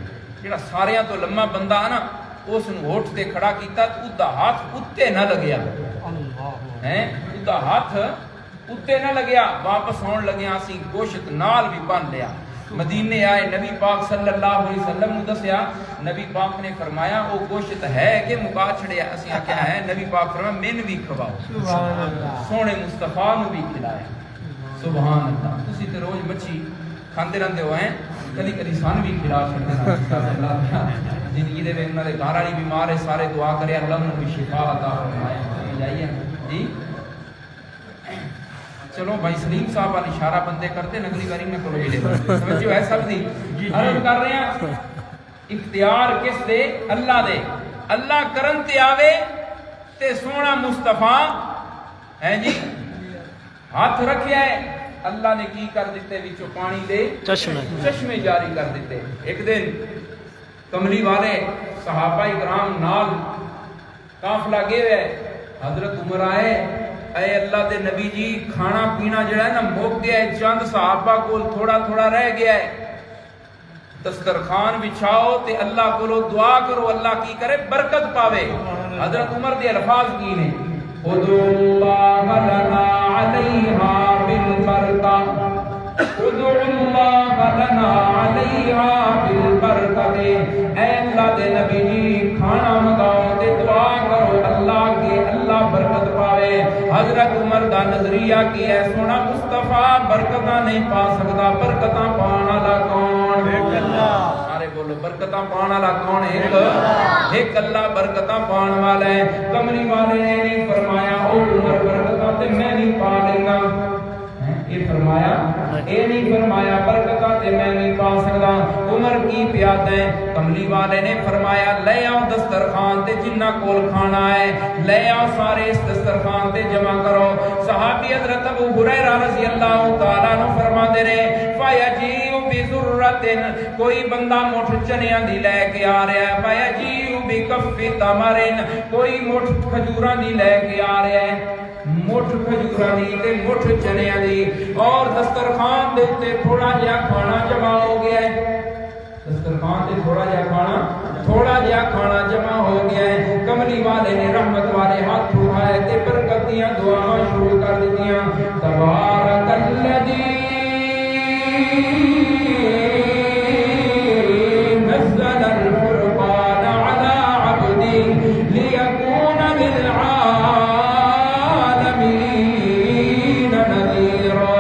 جڑا ساریاں تو لمحہ بندہ ہے نا اس نے ہوٹ تے کھڑا کیتا ادھا ہاتھ اتے نہ لگیا ادھا ہاتھ اتے نہ لگیا واپس ہون لگیا اسی گوشت نال بھی بن لیا مدینے آئے نبی پاک صلی اللہ علیہ وسلم نے دسیا نبی پاک نے فرمایا وہ گوشت ہے کہ مکا چھڑیا اسی کیا ہے نبی پاک فرمایا من بھی کھواؤ سبحان اللہ سونے مصطفیٰ نو بھی کھلایا سبحان اللہ تسی تے روز مچھی کھاندے رہندے ہو ہیں کدی کدی سان بھی کھلا چھڑتے زندگی دے انہاں دے گھر والی بیمار ہے سارے دعا کرے اللہ انہاں کو شفا عطا فرمائے جائیے جی چلو بھائی سلیم صاحب والی اشارہ بندے کرتے نگری باری میں کرو بھی لے سمجھو ہے سب دی عرض کر رہے ہیں اختیار کس دے اللہ دے اللہ کرن تے آوے تے سونا مصطفیٰ ہے جی ہاتھ رکھیا ہے اللہ نے کی کر دیتے وچوں پانی دے چشمے جاری کر دیتے ایک دن کملی والے صحابہ اکرام نال قافلہ گئے ہوئے حضرت عمر آئے اے اللہ دے نبی جی کھانا پینا جڑا ہے نا موک گیا ہے چند صحابہ کو تھوڑا تھوڑا رہ گیا ہے دسترخوان بچھاؤ تے اللہ کو دعا کرو اللہ کی کرے برکت پاوے حضرت عمر دے الفاظ کی نے ادعو اللہ لنا علیہا بالبرکہ ادعو اللہ لنا علیہا بالبرکہ اے اللہ دے نبی جی کھانا مگاؤ تے دعا کرو اللہ کے اللہ برکت پاوے حضرت عمر دا نظریہ کی ہے سونا مصطفیٰ برکتاں نہیں پا سکتا برکتاں پانا لا کون سارے بولو برکتاں پانا لا کون ایک اللہ برکتاں پان والا ہے کمری والے نے نہیں فرمایا او عمر برکتاں تے میں نہیں پا لینگا یہ فرمایا اے نہیں فرمایا برکتاں تے میں نہیں پا سکتا عمر کی پیاد ہے کملی والے نے فرمایا لے آؤ دسترخوان تے جنہ کول کھانا ہے لے آؤ سارے اس دسترخوان تے جمع کرو صحابی حضرت ابو ہریرہ رضی اللہ تعالیٰ عنہ فرما دے رہے فَيَجِيُ بِذُرَّةٍ کوئی بندہ مٹھ چنیاں دی لے کے آ رہا ہے فَيَجِيُ بِكَفِّ تَمَرٍ کوئی مٹھ کھجوراں دی لے کے آ رہا ہے مٹھ کھجوراں دی تے مٹھ چنیاں دی اور دسترخوان دے تے تھوڑا جہا کھانا جمع ہو گیا ہے دسترخوان تے تھوڑا جہا کھانا جمع ہو گیا ہے کملی والے نے رحمت والے ہاتھ اٹھائے تے برکتیاں دعاواں شروع کر دتیاں تبارک الذی نزل الفرقان علی عبدہ لیکون للعالمین نذیرا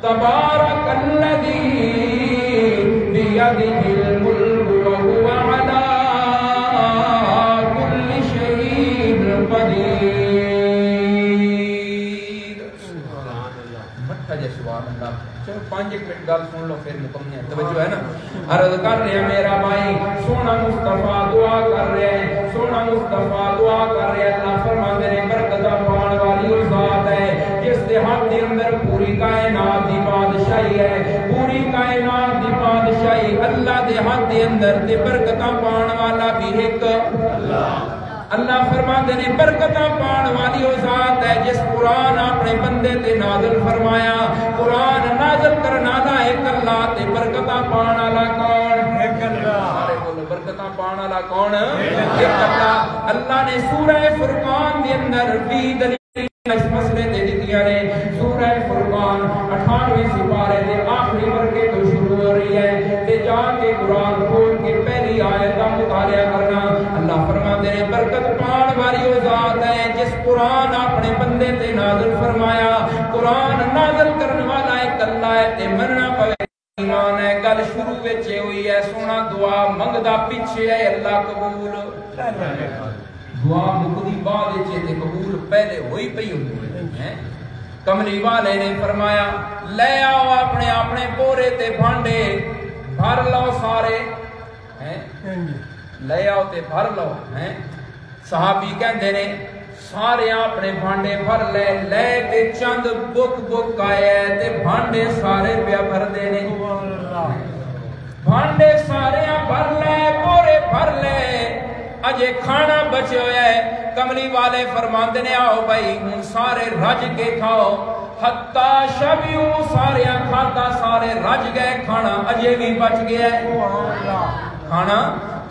تبارک الذی بیدہ الملک وهو علی کل شیء قدیر چلو 5 منٹ گل سن لو پھر مکمل ہے توجہ ہے نا عرض کر رہے ہیں میرا بھائی سونا مصطفیٰ دعا کر رہے ہیں سونا مصطفیٰ دعا کر رہے ہیں اللہ فرماتے ہیں برکتاں پان والی وہ ذات ہے جس کے ہاتھ کے اندر پوری کائنات دی بادشاہی ہے پوری کائنات دی بادشاہی اللہ دے ہاتھ کے اندر تے برکتاں پان والا بھی ایک اللہ فرماتے نے برکتاں پان والی وہ ذات ہے جس قرآن اپنے بندے تے نازل فرمایا. قرآن نازل کرنا والا ایک اللہ تے برکتاں پان والا کون؟ ایک اللہ. سارے بولو برکتاں پان والا کون؟ ایک اللہ. اللہ نے سورہ فرقان دے اندر 20 دلیل اس مسئلے تے دتیاں نے. سورہ فرقان 98ویں سپارے دے آخری ورقے تو شروع ہو رہی ہے تے جا کے قرآن کھول کے پہلی آیت کا مطالعہ کرنا. اللہ فرماتے ہیں برکت پان والی وہ ذات ہے جس قرآن اپنے بندے تے نازل فرمایا. قرآن نازل کرنے والا ایک اللہ ہے تے مننا پوے ایمان ہے. گل شروع وچ ہوئی ہے سونا دعا منگدا پیچھے ہے اللہ قبول. دعا مکدی بعد وچ تے قبول پہلے ہوئی پئی ہوندی ہے. کملی والے نے فرمایا لے آؤ اپنے اپنے پورے تے بھانڈے بھر لو سارے ہیں. لے آؤ تے بھر لو ہیں. صحابی کہندے نے سارے اپنے بھانڈے بھر لے لے تے چند بک بک آئے تے بھانڈے سارے پیا بھر دے نے. بھانڈے سارے بھر لے پورے بھر لے اجے کھانا بچے ہوئے ہے. کملی والے فرماندے نے آؤ بھائی ہن سارے رج کے کھاؤ. حتی شبیو سارے کھاتا سارے رج گئے. کھانا اجے بھی بچ گیا ہے.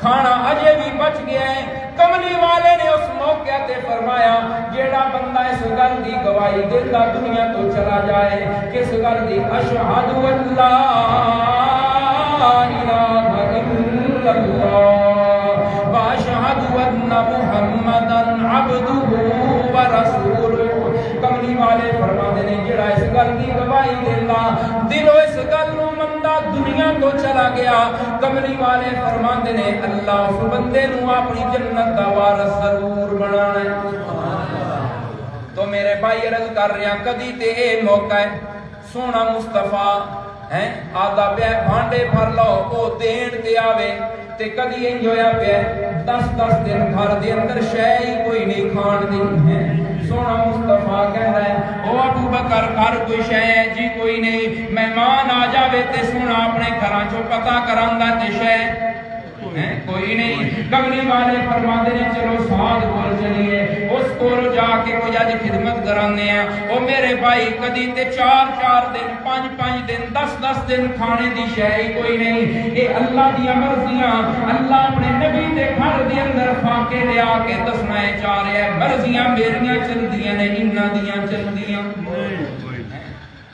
کھانا اجے بھی بچ گیا ہے. کملی والے نے اس موقع تے فرمایا جیڑا بندہ اس گل دی گواہی دیندا دنیا تو چلا جائے کس گل دی اشہد اللہ الہ الا اللہ واشہد ان محمدا عبدہ ورسولہ. کملی والے فرماتے نے جیڑا اس گل دی گواہی دیندا دلوں اس گل نو مندا دنیا تو چلا گیا. کملی والے فرماتے نے اللہ اس بندے نو اپنی جنت دا وارث ضرور بنانا ہے. تو میرے بھائی عرض کر رہے ہیں کدی تے اے موقع ہے سونا مصطفیٰ ہیں آدھا پہ بھانڈے بھر لو او دین تے آوے تے کدی انج ہویا پہ 10 دن گھر دے اندر شے ہی کوئی نہیں کھان دی ہے. سونا مصطفیٰ کہہ رہا ہے او ابو بکر گھر کوئی شے ہے جی کوئی نہیں. مہمان آ جاوے تے سونا اپنے گھراں چوں پتہ کراندا تے شے کوئی نہیں. کملی والے فرماندے نے چلو ساتھ کول چلیے اس کول جا کے کوئی اج خدمت کرانے ہیں. او میرے بھائی کدی تے 4 دن 5 دن 10 دن کھانے دی شے ہی کوئی نہیں. اے اللہ دی مرضیاں اللہ اپنے نبی دے گھر دے اندر فاقے لے آ کے دسنا چاہ رہا ہے مرضیاں میریاں چلدیاں نے انہاں دیاں چلدیاں.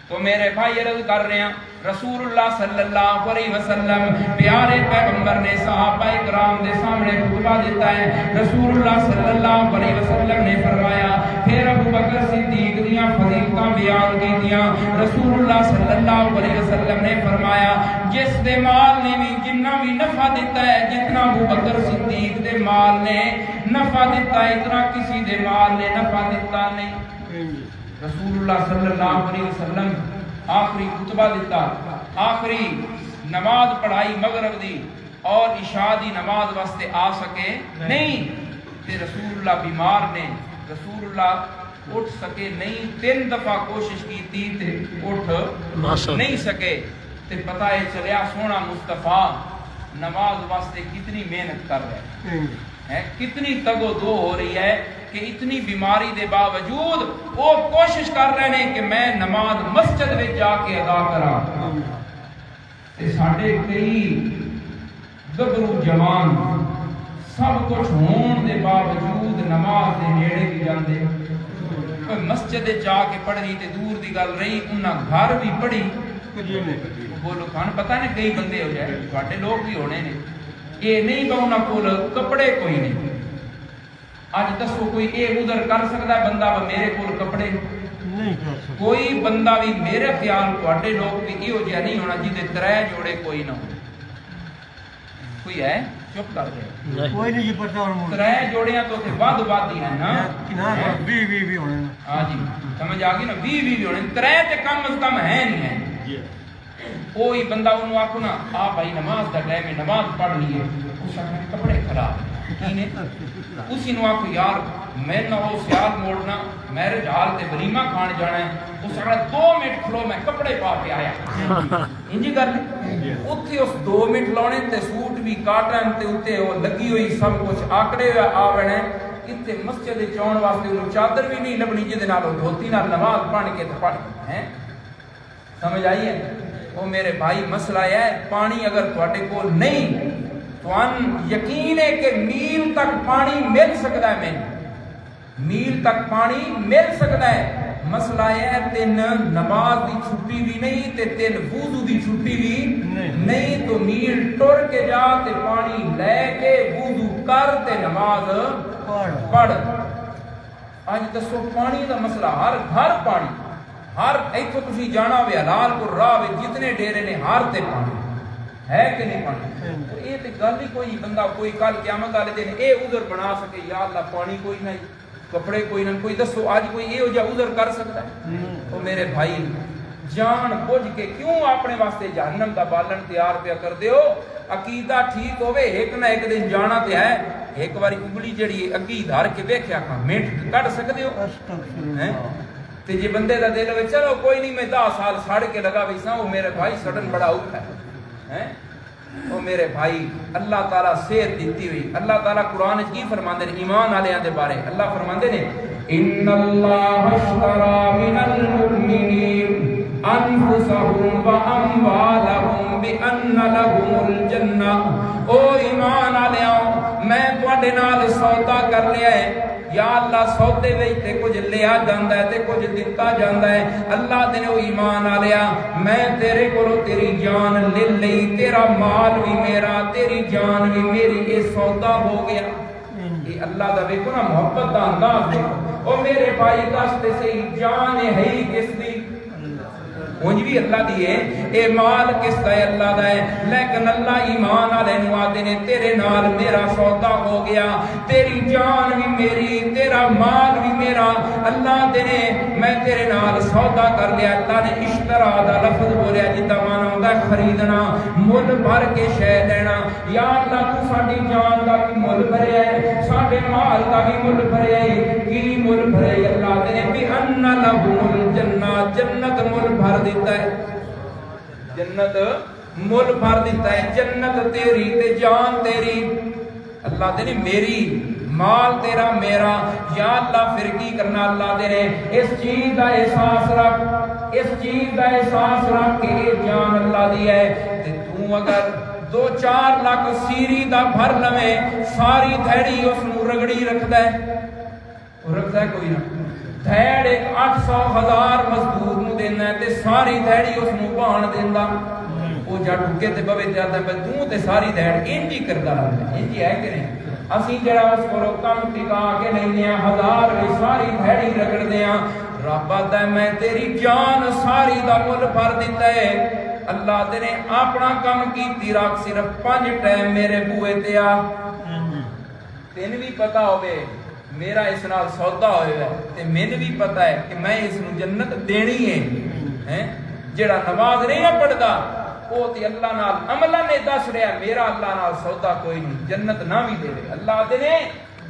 تو میرے بھائی عرض کر رہے ہیں رسول اللہ صلی اللہ علیہ وسلم پیارے پیغمبر نے صحابہ کرام دے سامنے خطبہ دیتا ہے. رسول اللہ صلی اللہ علیہ وسلم نے فرمایا پھر ابو بکر صدیق دیاں فضیلتاں بیان کیتیاں. رسول اللہ صلی اللہ علیہ وسلم نے فرمایا جس دے مال نے بھی جتنا بھی نفع دیتا ہے جتنا ابو بکر صدیق دے مال نے نفع دیتا ہے اتنا کسی دے مال نے نفع دیتا نہیں. رسول اللہ صلی اللہ علیہ وسلم آخری خطبہ دیتا آخری نماز پڑھائی مغرب دی اور عشاء دی نماز واسطے آ سکے نہیں تے رسول اللہ بیمار نے رسول اللہ اٹھ سکے نہیں. 3 دفعہ کوشش کی تھی تے اٹھ نہیں سکے تے پتہ ہے چلیا سونا مصطفیٰ نماز واسطے کتنی محنت کر رہے ہیں کتنی تگ و دو ہو رہی ہے کہ اتنی بیماری دے باوجود وہ کوشش کر رہے ہیں کہ میں نماز مسجد میں جا کے ادا کرا. ساڈے کئی گبرو جوان سب کچھ ہون دے باوجود نماز دے نیڑے بھی جاندے. کوئی مسجد جا کے پڑھنی تے دور دی گل رہی انہاں گھر بھی پڑھی بولو کھان پتہ نہیں کئی بندے ہو جائے تواڈے لوگ بھی ہونے نے یہ نہیں کہ انہاں کول کپڑے کوئی نہیں. آج دسو کوئی اے ادھر کر سکتا ہے بندہ میرے کول کپڑے نہیں کوئی بندہ بھی میرے خیال تواڈے لوگ بھی یہ ہو جائے نہیں ہونا جہدے 3 جوڑے کوئی نہ ہو. کوئی ہے چپ کر دے کوئی نہیں جی پتہ 3 جوڑیاں تو تے ود ہی ہیں نا 20 ہونے. ہاں جی سمجھ آ گئی نا 20 ہونے 3 تے کم از کم ہے نہیں ہے. کوئی بندہ انہوں آکھو نا آ بھائی نماز دا ٹائم ہے نماز پڑھ لیے اس نے کپڑے خراب اسی نو آکھو یار میں نہ وہ سیال موڑنا میرے جال تے ولیمہ کھان جانا ہے اس نے 2 منٹ کھلو میں کپڑے پا کے آیا انجی کر لی اتھے اس 2 منٹ لانے تے سوٹ بھی کاٹن تے اتھے وہ لگی ہوئی سب کچھ آکڑے ہوئے آوڑے اتنے مسجد چون واسطے انہوں چادر بھی نہیں لبنی جہدے نال او دھوتی نال نماز پڑھ کے پڑھ ہیں. سمجھ آئی ہے؟ وہ میرے بھائی مسئلہ ہے پانی اگر تھوڑے کو نہیں تو یقین ہے کہ میل تک پانی مل سکتا ہے. میل تک پانی مل سکتا ہے. مسئلہ ہے تین نماز دی چھٹی بھی نہیں تے تین وضو دی چھٹی بھی نہیں تو میل ٹر کے جا تے پانی لے کے وضو کر تے نماز پڑھ. آج دسو پانی دا مسئلہ ہر گھر پانی ہر ایتھوں تسی جانا ہوئے حلال پور راہ جتنے ڈیرے نے ہر تے پانی ہے کہ نہیں پانی. یہ تے گل ہی کوئی بندہ کوئی کل قیامت والے دن اے عذر بنا سکے یا اللہ پانی کوئی نہیں کپڑے کوئی نہ کوئی دسو آج کوئی یہ ہو جا عذر کر سکتا ہے؟ تو میرے بھائی جان بوجھ کے کیوں اپنے واسطے جہنم دا بالن تیار پیا کر دیو. عقیدہ ٹھیک ہوئے ایک نہ ایک دن جانا تے ہے. ایک باری انگلی جڑی اگی دھار کے ویکھیا کھا منٹ کٹ سکدے ہو تے جے بندے دا دل وچ چلو کوئی نہیں میں 10 سال سڑ کے لگا ویسا وہ میرے بھائی سڑن بڑا اوکھا ہے. او میرے بھائی اللہ تعالیٰ صحت دیتی ہوئی. اللہ تعالیٰ قرآن کی فرماندے نے ایمان والےاں دے بارے اللہ فرماندے نے ان اللہ اشترى من المؤمنین انفسهم واموالهم بان لهم الجنہ. او ایمان والےاں میں تواڈے نال سودا کر لیا ہے. یا اللہ سودے وچ تے کچھ لیا جاندا ہے تے کچھ دتا جاندا ہے. اللہ دے او ایمان والیا میں تیرے کولوں تیری جان لے لئی تیرا مال بھی میرا تیری جان بھی میری اے سودا ہو گیا. یہ اللہ دا ویکھو نا محبت دا انداز دیکھو. او میرے بھائی دس تے صحیح جان ہے ہی کس دی اونج بھی اللہ دی ہے اے مال کس دا ہے اللہ دا ہے. لیکن اللہ ایمان والے نو آدے نے تیرے نال میرا سودا ہو گیا تیری جان بھی میری تیرا مال بھی میرا. اللہ دے نے میں تیرے نال سودا کر لیا. اللہ نے اشترا دا لفظ بولیا جدا مانا ہوندا ہے خریدنا مل بھر کے شے لینا. یا اللہ تو ساڈی جان دا بھی مل بھریا ہے ساڈے مال دا بھی مل بھریا ہے. کی مل بھرے اللہ دے نے بھی ان لہم الجنہ جنت مل بھر دیتا ہے. جنت مل بھر دیتا ہے. جنت تیری تے جان تیری. اللہ دے نے میری مال تیرا میرا. یا اللہ پھر کی کرنا اللہ دے نے اس چیز دا احساس رکھ اس چیز دا احساس رکھ کہ یہ جان اللہ دی ہے. تے تو اگر 2-4 لاکھ سیری دا بھر لویں ساری دھیڑی اس نو رگڑی رکھدا ہے. رکھدا ہے کوئی نہ. دھیڑ ایک 800,000 مزدور نو دینا ہے تے ساری دھیڑی اس نو بہان دیندا. وہ جا ٹکے تے بوے جاتا ہے تو تے ساری دھیڑ انج ہی کردا رہندا ہے. انج ہے کہ نہیں؟ اسی جڑا اس کو کم ٹکا کے لیندے ہیں 1000 وچ ساری دھیڑی رگڑدے ہیں. رب آتا ہے میں تیری جان ساری دا مل بھر دیتا ہے. اللہ دے نے اپنا کم کیتی رکھ صرف 5 ٹائم میرے بوئے تے آ. تین بھی پتا ہوئے میرا اس نال سودا ہوئے ہے تے میں بھی پتا ہے کہ میں اس نو جنت دینی ہے. جڑا نماز نہیں نہ پڑھدا او تے اللہ نال عملہ نے دس رہا میرا اللہ نال سودا کوئی نہیں جنت نہ بھی دے. اللہ دے نے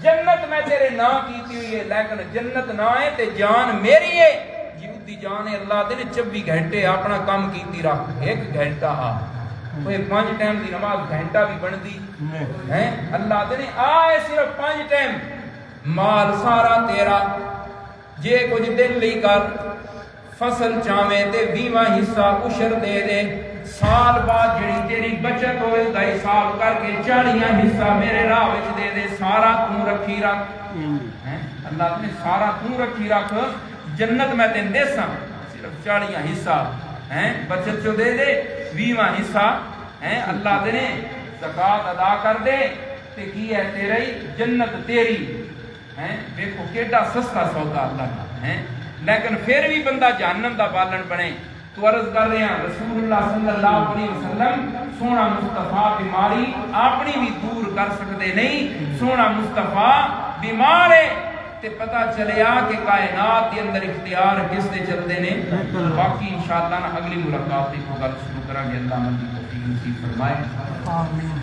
جنت میں تیرے نا کیتی ہوئی ہے لیکن جنت نہ ہے تے جان میری ہے. جی جان ہے اللہ دے نے 24 گھنٹے اپنا کام کیتی رکھ 1 گھنٹہ آ کوئی 5 ٹائم دی نماز گھنٹہ بھی بندی ہے. اللہ دے نے آئے صرف 5 ٹائم مال سارا تیرا. جے کچھ دل لئی کر فصل چاویں تے 20واں حصہ عشر دے دے. سال بعد جڑی تیری بچت ہوئے دا حساب کر کے 40واں حصہ میرے راہ وچ دے دے. سارا تو رکھی رکھ. اللہ نے سارا تو رکھی رکھ. جنت میں تین دے ساں صرف 40واں حصہ بچت چو دے دے. 20واں حصہ اللہ دے نے زکات ادا کر دے تے کی ہے تیری جنت تیری. دیکھو کیڈا سستا سودا اللہ کا. لیکن پھر بھی بندہ جہنم دا بالن بنے. تو عرض کر رہے ہیں رسول اللہ صلی اللہ علیہ وسلم سونا مصطفیٰ بیماری اپنی بھی دور کر سکتے نہیں. سونا مصطفیٰ بیمار ہے تے پتہ چلیا کہ کائنات کے اندر اختیار کس دے چلتے نے. باقی انشاءاللہ نا اگلی ملاقات کو گل شروع کریں گے. اللہ مندی توفیق نصیب فرمائے. آمین.